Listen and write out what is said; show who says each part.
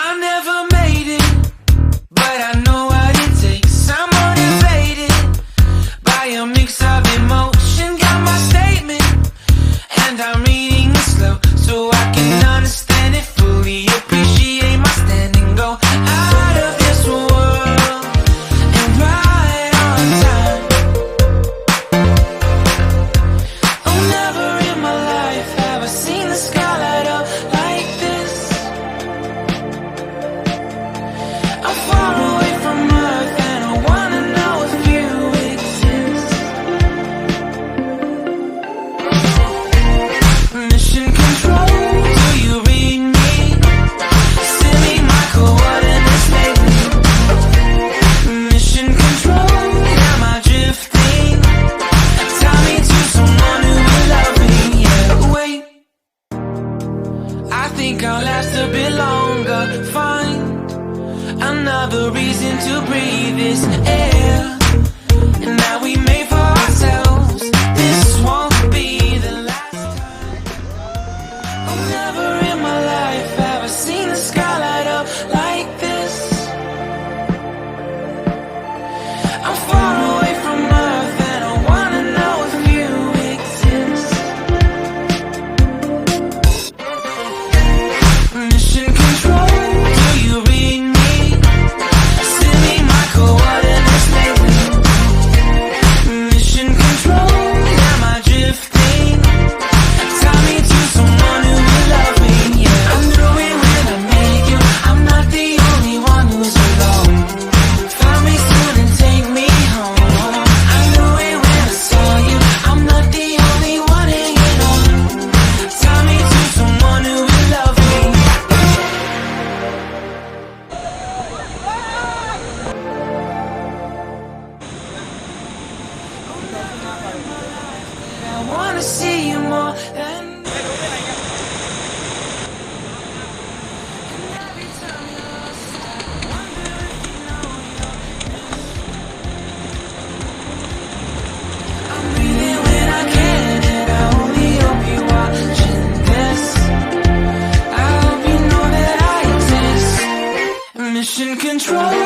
Speaker 1: I never made it, but I know what it takes. I'm motivated by a mix of emotion. Got my statement, and I'm reading it slow so I can understand it fully. Appreciate my standing, go out of this world and right on time. Oh, never in my life have I seen the sky light up like this. I'm far away from Earth and I wanna know if you exist. Mission control, do you read me? Send me my coordinates lately. Mission control, am I drifting? Tie me to someone who will love me. Yeah, wait, I think I'll last a bit longer. Find another reason to breathe this air, and that we made for ourselves. This won't be the last time. Oh, never in my life have I seen the sky light up like this. I'm far away from Earth and I wanna know if you exist. Mission control, do you read me? Send me my coordinates lately. Mission control, am I drifting? Tie me to someone who will love me. Yeah, I knew it when I met you. I'm not the only one who's alone. Find me soon and take me home. I knew it when I saw you. I'm not the only one hanging on. Tie me to someone who will love me. I wanna see you more than every time you're lost, I wonder if you know you're I'm breathing when I can, and I only hope you're watching this. I hope you know that I exist. Mission control.